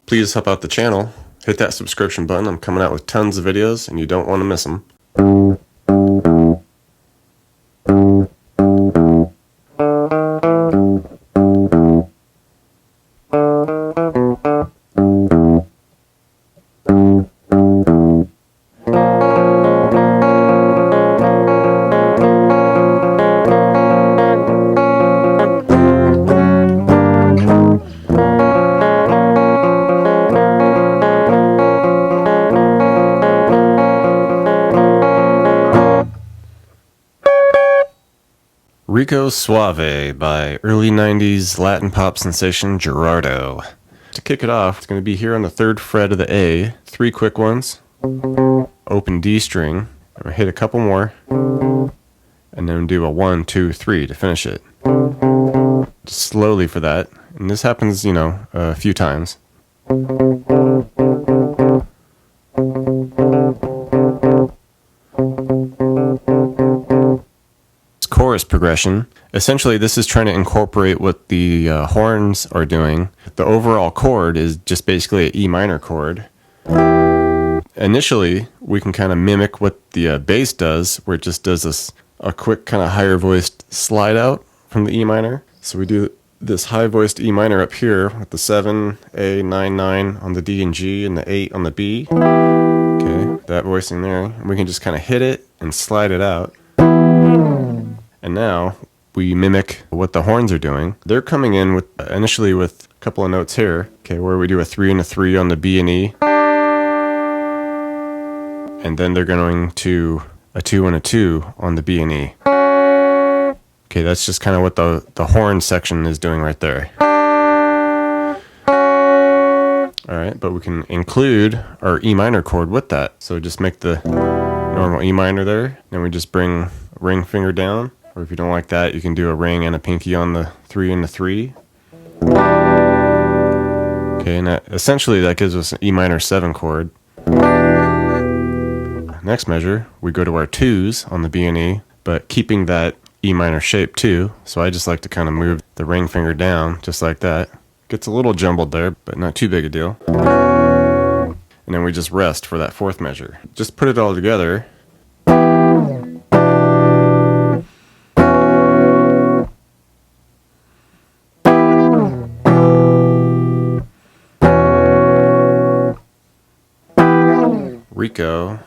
Please help out the channel. Hit that subscription button. I'm coming out with tons of videos and you don't want to miss them. Rico Suave by early 90s Latin pop sensation Gerardo. To kick it off, it's going to be here on the 3rd fret of the A, 3 quick ones, open D string, and hit a couple more, and then do a 1, 2, 3 to finish it. Just slowly for that, and this happens, a few times. Chorus progression. Essentially, this is trying to incorporate what the horns are doing. The overall chord is just basically an E minor chord. Initially, we can kind of mimic what the bass does, where it just does a quick kind of higher voiced slide out from the E minor. So we do this high voiced E minor up here with the 7, A, 9, 9 on the D and G, and the 8 on the B. Okay, that voicing there. And we can just kind of hit it and slide it out. And now we mimic what the horns are doing. They're coming in with initially with a couple of notes here, okay, where we do a 3 and a 3 on the B and E. And then they're going to a 2 and a 2 on the B and E. Okay, that's just kind of what the horn section is doing right there. All right, but we can include our E minor chord with that. So just make the normal E minor there. Then we just bring a ring finger down. Or if you don't like that, you can do a ring and a pinky on the 3 and the 3. Okay, and essentially that gives us an E minor 7 chord. Next measure, we go to our 2s on the B and E, but keeping that E minor shape too. So I just like to kind of move the ring finger down, just like that. Gets a little jumbled there, but not too big a deal. And then we just rest for that 4th measure. Just put it all together. Rico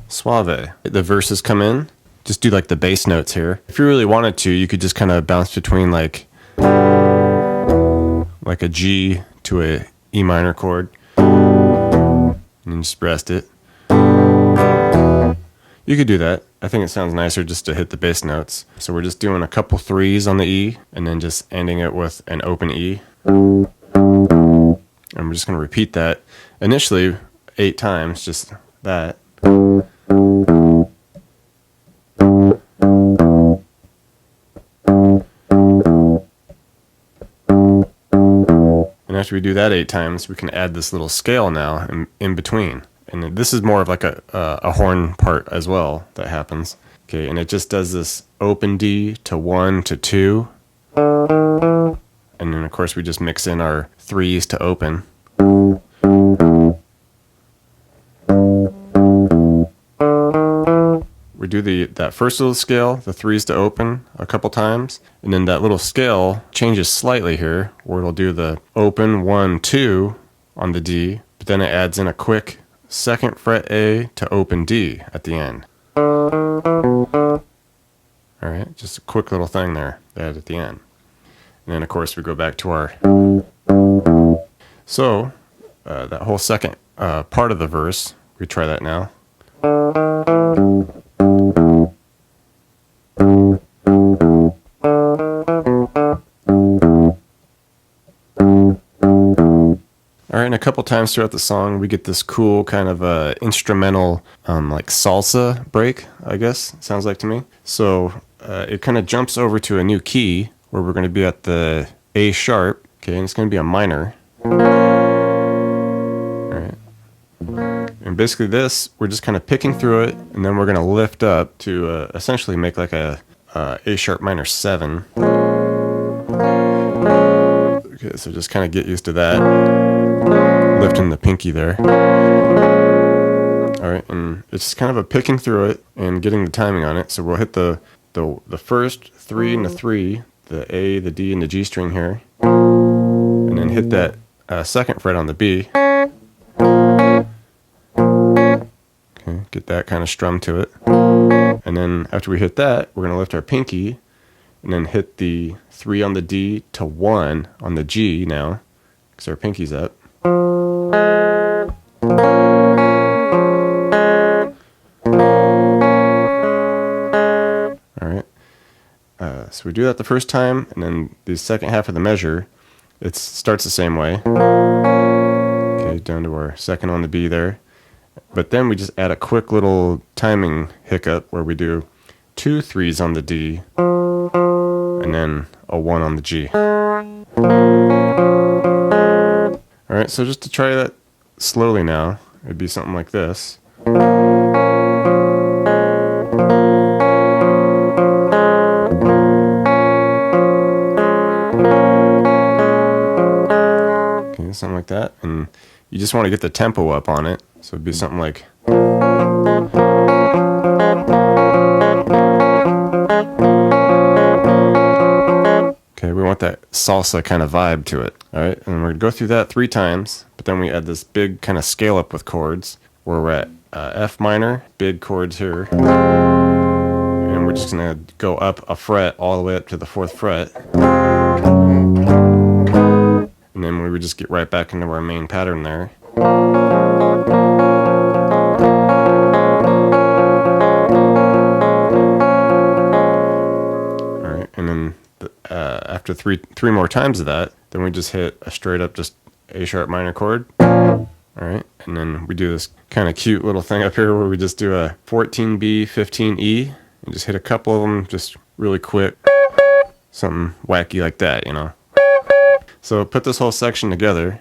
Suave. The verses come in. Just do like the bass notes here. If you really wanted to, you could just kind of bounce between like a G to a E minor chord and then just rest it. You could do that. I think it sounds nicer just to hit the bass notes. So we're just doing a couple 3s on the E and then just ending it with an open E. And we're just going to repeat that initially 8 times, just that. And after we do that 8 times, we can add this little scale now in between. And this is more of like a horn part as well that happens. Okay, and it just does this open D to 1 to 2. And then of course we just mix in our 3s to open. We do that first little scale, the 3s to open, a couple times, and then that little scale changes slightly here, where it'll do the open 1, 2 on the D, but then it adds in a quick 2nd fret A to open D at the end. Alright, just a quick little thing there, that at the end. And then of course we go back to our... So, that whole second part of the verse, we try that now. Alright, and a couple times throughout the song we get this cool kind of instrumental like salsa break, I guess, sounds like to me. So it kind of jumps over to a new key where we're going to be at the A sharp. Okay, and it's going to be a minor. Alright. And basically this, we're just kind of picking through it, and then we're going to lift up to essentially make like a A sharp minor 7. Okay, so just kind of get used to that. Lifting the pinky there. Alright, and it's just kind of a picking through it and getting the timing on it. So we'll hit the first 3 and the 3, the A, the D, and the G string here. And then hit that second fret on the B. Okay, get that kind of strum to it. And then after we hit that, we're going to lift our pinky and then hit the 3 on the D to 1 on the G now, because our pinky's up. Alright. So we do that the first time, and then the second half of the measure, it starts the same way. Okay, down to our second on the B there. But then we just add a quick little timing hiccup where we do 2 3s on the D and then a 1 on the G. Alright, so just to try that slowly now, it'd be something like this. Okay, something like that. And you just want to get the tempo up on it. So it'd be something like... Okay, we want that salsa kind of vibe to it. Alright, and we're going to go through that 3 times, but then we add this big kind of scale up with chords, where we're at F minor, big chords here, and we're just going to go up a fret all the way up to the 4th fret. And then we would just get right back into our main pattern there. Alright, and then after three more times of that, then we just hit a straight up just A sharp minor chord. Alright, and then we do this kind of cute little thing up here where we just do a 14B, 15E, and just hit a couple of them just really quick. Something wacky like that, you know. So put this whole section together.